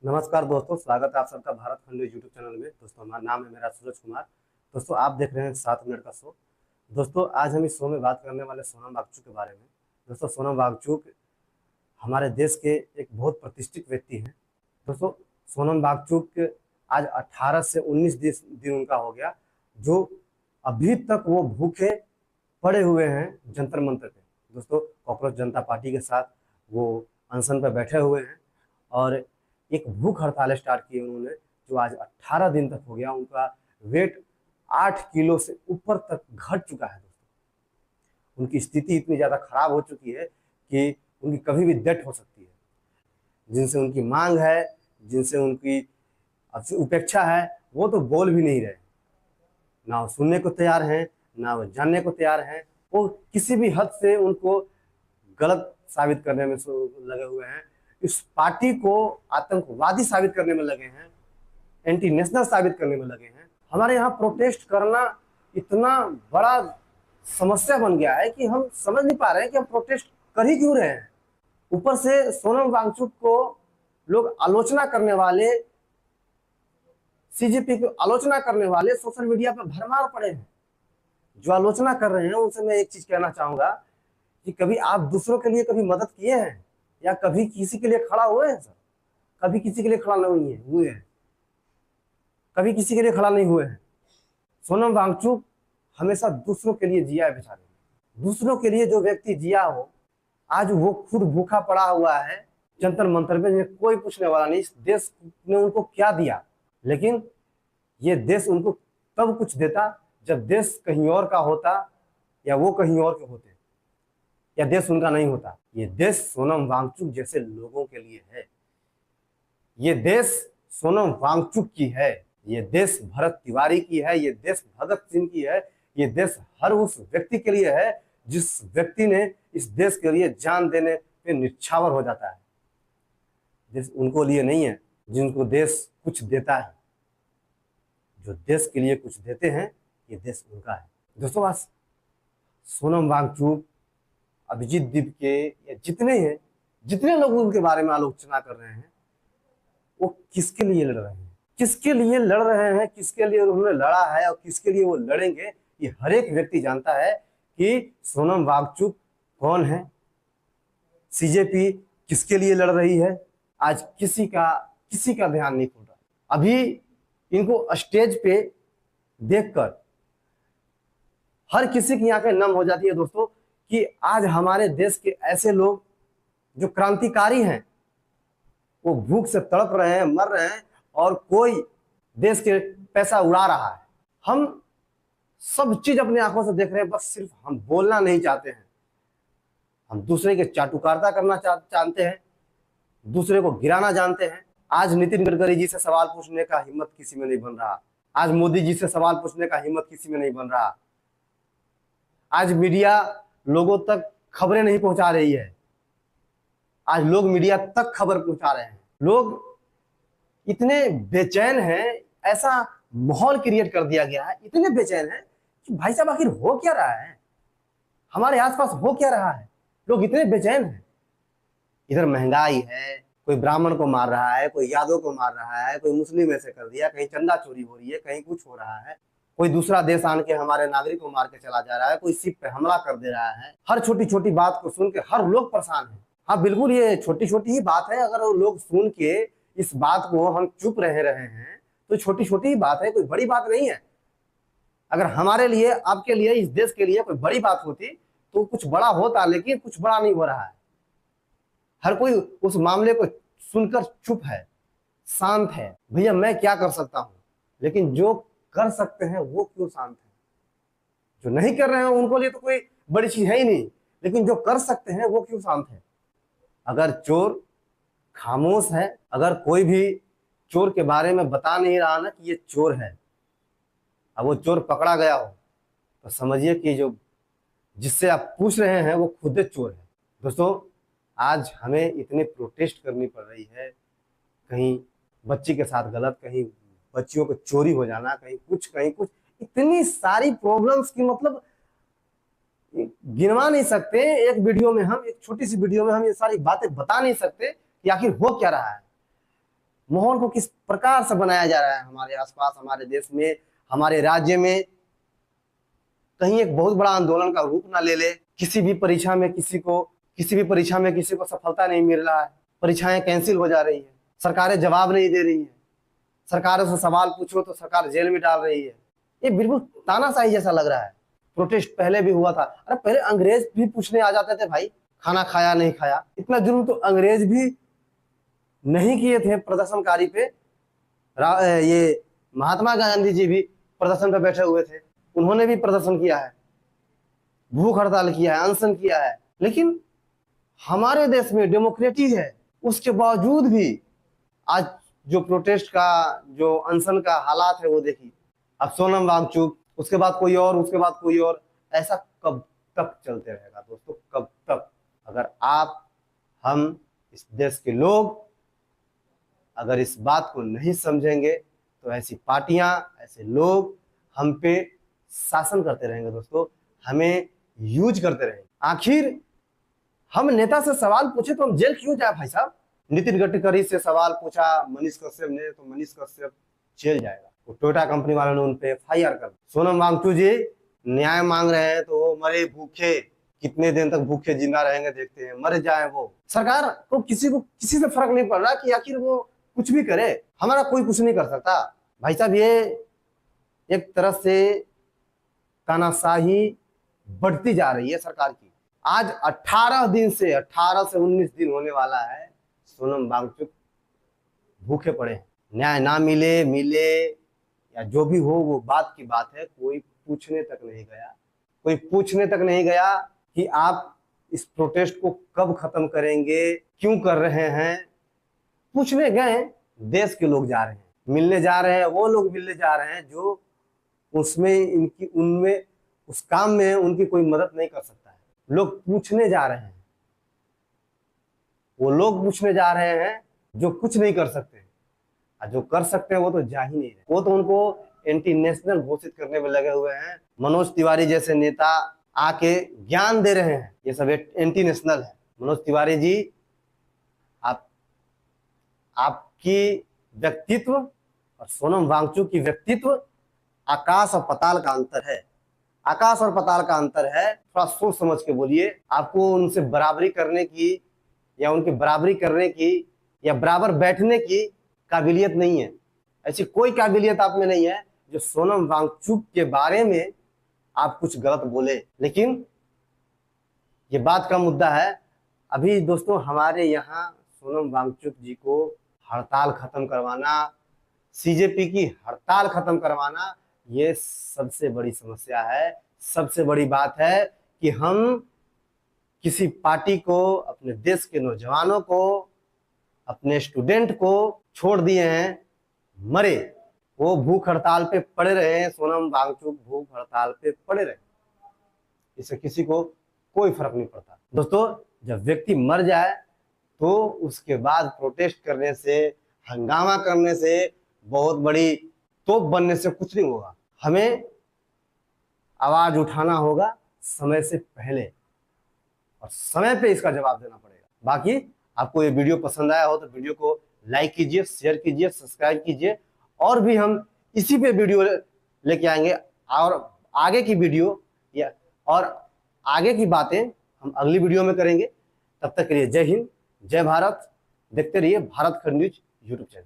नमस्कार दोस्तों, स्वागत है आप सबका भारत खंड यूट्यूब चैनल में। दोस्तों, हमारा नाम है मेरा सूरज कुमार। दोस्तों, आप देख रहे हैं 7 मिनट का शो। दोस्तों, आज हम इस शो में बात करने वाले सोनम वांगचुक के बारे में। दोस्तों, सोनम वांगचुक हमारे देश के एक बहुत प्रतिष्ठित व्यक्ति हैं। दोस्तों, सोनम वांगचुक आज 18 से 19 दिन उनका हो गया, जो अभी तक वो भूखे पड़े हुए हैं जंतर मंतर पे। दोस्तों, कॉकरोच जनता पार्टी के साथ वो अनशन पर बैठे हुए हैं और एक भूख हड़ताल स्टार्ट की उन्होंने, जो आज 18 दिन तक हो गया। उनका वेट 8 किलो से ऊपर तक घट चुका है। दोस्तों, उनकी स्थिति इतनी ज़्यादा खराब हो चुकी है कि उनकी कभी भी डेथ हो सकती है। जिनसे उनकी मांग है, जिनसे उनकी उपेक्षा है, वो तो बोल भी नहीं रहे। ना वो सुनने को तैयार हैं, ना वो जानने को तैयार हैं। वो किसी भी हद से उनको गलत साबित करने में लगे हुए हैं। इस पार्टी को आतंकवादी साबित करने में लगे हैं, एंटी नेशनल साबित करने में लगे हैं। हमारे यहाँ प्रोटेस्ट करना इतना बड़ा समस्या बन गया है कि हम समझ नहीं पा रहे हैं कि हम प्रोटेस्ट कर ही क्यों रहे हैं। ऊपर से सोनम वांगचुक को लोग आलोचना करने वाले, सीजेपी की आलोचना करने वाले सोशल मीडिया पर भरमार पड़े हैं। जो आलोचना कर रहे हैं उनसे मैं एक चीज कहना चाहूंगा कि कभी आप दूसरों के लिए कभी मदद किए हैं या कभी किसी के लिए खड़ा हुए हैं? सर, कभी किसी के लिए खड़ा नहीं हुए हैं, कभी किसी के लिए खड़ा नहीं हुए हैं। सोनम वांगचुक हमेशा दूसरों के लिए जिया है बेचारे। दूसरों के लिए जो व्यक्ति जिया हो, आज वो खुद भूखा पड़ा हुआ है जंतर मंतर पे। कोई पूछने वाला नहीं इस देश ने उनको क्या दिया, लेकिन ये देश उनको तब कुछ देता जब देश कहीं और का होता या वो कहीं और के होते, या देश उनका नहीं होता। ये देश सोनम वांगचुक जैसे लोगों के लिए है। ये देश सोनम वांगचुक की है। ये देश भरत तिवारी की है। ये देश भगत सिंह की है। ये देश हर उस व्यक्ति के लिए है जिस व्यक्ति ने इस देश के लिए जान देने पे निछावर हो जाता है। देश उनको लिए नहीं है जिनको देश कुछ देता है। जो देश के लिए कुछ देते हैं, ये देश उनका है। दोस्तों, आज सोनम वांगचुक, अभिजीत दीप के, या जितने लोग उनके बारे में आलोचना कर रहे हैं, वो किसके लिए लड़ रहे हैं, किसके लिए लड़ रहे हैं, किसके लिए उन्होंने लड़ा है और किसके लिए वो लड़ेंगे, ये हर एक व्यक्ति जानता है कि सोनम वांगचुक कौन है, सीजेपी किसके लिए लड़ रही है। आज किसी का ध्यान नहीं खुल रहा। अभी इनको स्टेज पे देखकर हर किसी की आंखें नम हो जाती है दोस्तों, कि आज हमारे देश के ऐसे लोग जो क्रांतिकारी हैं, वो भूख से तड़प रहे हैं, मर रहे हैं, और कोई देश के पैसा उड़ा रहा है। हम सब चीज अपनी आंखों से देख रहे हैं, बस सिर्फ हम बोलना नहीं चाहते हैं। हम दूसरे के चाटुकारिता करना जानते हैं, दूसरे को गिराना जानते हैं। आज नितिन गडकरी जी से सवाल पूछने का हिम्मत किसी में नहीं बन रहा। आज मोदी जी से सवाल पूछने का हिम्मत किसी में नहीं बन रहा। आज मीडिया लोगों तक खबरें नहीं पहुंचा रही है। आज लोग मीडिया तक खबर पहुंचा रहे हैं। लोग इतने बेचैन हैं, ऐसा माहौल क्रिएट कर दिया गया है, इतने बेचैन हैं कि भाई साहब आखिर हो क्या रहा है, हमारे आसपास हो क्या रहा है। लोग इतने बेचैन हैं। इधर महंगाई है, कोई ब्राह्मण को मार रहा है, कोई यादव को मार रहा है, कोई मुस्लिम ऐसे कर दिया, कहीं चंदा चोरी हो रही है, कहीं कुछ हो रहा है, कोई दूसरा देश आन के हमारे नागरिक को मार के चला जा रहा है, कोई सिप पे हमला कर दे रहा है। हर छोटी छोटी बात को सुन के हर लोग परेशान है। हाँ बिल्कुल, ये छोटी छोटी ही बात है। अगर वो लोग सुन के इस बात को हम चुप रहे हैं तो छोटी छोटी ही बात है, कोई बड़ी बात नहीं है। अगर हमारे लिए, आपके लिए, इस देश के लिए कोई बड़ी बात होती तो कुछ बड़ा होता, लेकिन कुछ बड़ा नहीं हो रहा है। हर कोई उस मामले को सुनकर चुप है, शांत है। भैया मैं क्या कर सकता हूं, लेकिन जो कर सकते हैं वो क्यों शांत है? जो नहीं कर रहे हैं उनको लिए तो कोई बड़ी चीज है ही नहीं, लेकिन जो कर सकते हैं वो क्यों शांत है? अगर चोर खामोश है, अगर कोई भी चोर के बारे में बता नहीं रहा ना कि ये चोर है, अब वो चोर पकड़ा गया हो तो समझिए कि जो जिससे आप पूछ रहे हैं वो खुद चोर है। दोस्तों, आज हमें इतनी प्रोटेस्ट करनी पड़ रही है। कहीं बच्ची के साथ गलत, कहीं बच्चियों को चोरी हो जाना, कहीं कुछ, इतनी सारी प्रॉब्लम्स की मतलब गिनवा नहीं सकते। एक वीडियो में हम, एक छोटी सी वीडियो में हम ये सारी बातें बता नहीं सकते कि आखिर हो क्या रहा है। माहौल को किस प्रकार से बनाया जा रहा है हमारे आसपास, हमारे देश में, हमारे राज्य में। कहीं एक बहुत बड़ा आंदोलन का रूप ना ले ले। किसी भी परीक्षा में किसी को सफलता नहीं मिल रहा है, परीक्षाएं कैंसिल हो जा रही है, सरकारें जवाब नहीं दे रही है, सरकारों से सवाल पूछो तो सरकार जेल में डाल रही है। ये बिल्कुल तानाशाही जैसा लग रहा है। प्रोटेस्ट पहले भी हुआ था। अरे पहले अंग्रेज भी पूछने आ जाते थे, भाई खाना खाया नहीं खाया। इतना जुर्म तो अंग्रेज भी नहीं किए थे प्रदर्शनकारी पे। ये महात्मा गांधी जी भी प्रदर्शन पे बैठे हुए थे, उन्होंने भी प्रदर्शन किया है, भूख हड़ताल किया है, अनशन किया है। लेकिन हमारे देश में डेमोक्रेसी है, उसके बावजूद भी आज जो प्रोटेस्ट का, जो अनशन का हालात है वो देखिए। अब सोनम वांगचुक, उसके बाद कोई और, उसके बाद कोई और। ऐसा कब तक चलते रहेगा दोस्तों, कब तक? अगर हम इस देश के लोग अगर इस बात को नहीं समझेंगे तो ऐसी पार्टियां, ऐसे लोग हम पे शासन करते रहेंगे दोस्तों, हमें यूज करते रहेंगे। आखिर हम नेता से सवाल पूछे तो हम जेल क्यों जाए भाई साहब? नितिन गडकरी से सवाल पूछा मनीष कश्यप ने, तो मनीष कश्यप जेल जाएगा। तो टोयोटा कंपनी वालों ने उन पे FIR कर। सोनम वांगचुक जी न्याय मांग रहे हैं तो वो मरे भूखे, कितने दिन तक भूखे जिंदा रहेंगे देखते हैं, मर जाए वो। सरकार को किसी से फर्क नहीं पड़ रहा कि आखिर वो कुछ भी करे, हमारा कोई कुछ नहीं कर सकता भाई साहब। ये एक तरह से तानाशाही बढ़ती जा रही है सरकार की। आज 18 से 19 दिन होने वाला है सोनम वांगचुक भूखे पड़े हैं। न्याय ना मिले या जो भी हो वो बात की बात है, कोई पूछने तक नहीं गया कि आप इस प्रोटेस्ट को कब खत्म करेंगे, क्यों कर रहे हैं। पूछने गए, देश के लोग जा रहे हैं, मिलने जा रहे हैं, वो लोग मिलने जा रहे हैं जो उनमें उस काम में उनकी कोई मदद नहीं कर सकता है। लोग पूछने जा रहे हैं, वो लोग पूछने जा रहे हैं जो कुछ नहीं कर सकते, और जो कर सकते हैं वो तो जा ही नहीं रहे। वो तो उनको एंटी नेशनल घोषित करने में लगे हुए हैं। मनोज तिवारी जैसे नेता आके ज्ञान दे रहे हैं, ये सब एंटी नेशनल है। मनोज तिवारी जी, आपकी व्यक्तित्व और सोनम वांगचुक की व्यक्तित्व आकाश और पताल का अंतर है, आकाश और पताल का अंतर है। थोड़ा सोच समझ के बोलिए। आपको उनसे बराबरी करने की या उनकी बराबरी करने की या बराबर बैठने की काबिलियत नहीं है। ऐसी कोई काबिलियत आप में नहीं है जो सोनम वांगचुक के बारे में आप कुछ गलत बोले। लेकिन ये बात का मुद्दा है। अभी दोस्तों हमारे यहाँ सोनम वांगचुक जी को हड़ताल खत्म करवाना, CJP की हड़ताल खत्म करवाना, ये सबसे बड़ी समस्या है। सबसे बड़ी बात है कि हम किसी पार्टी को, अपने देश के नौजवानों को, अपने स्टूडेंट को छोड़ दिए हैं मरे। वो भूख हड़ताल पे पड़े रहे हैं, सोनम वांगचुक भूख हड़ताल पे पड़े रहे, इससे किसी को कोई फर्क नहीं पड़ता। दोस्तों जब व्यक्ति मर जाए तो उसके बाद प्रोटेस्ट करने से, हंगामा करने से, बहुत बड़ी तोप बनने से कुछ नहीं होगा। हमें आवाज उठाना होगा समय से पहले, और समय पे इसका जवाब देना पड़ेगा। बाकी आपको ये वीडियो पसंद आया हो तो वीडियो को लाइक कीजिए, शेयर कीजिए, सब्सक्राइब कीजिए। और भी हम इसी पे वीडियो लेके आएंगे, और आगे की वीडियो या और आगे की बातें हम अगली वीडियो में करेंगे। तब तक के लिए जय हिंद, जय भारत। देखते रहिए भारत खंड न्यूज यूट्यूब चैनल।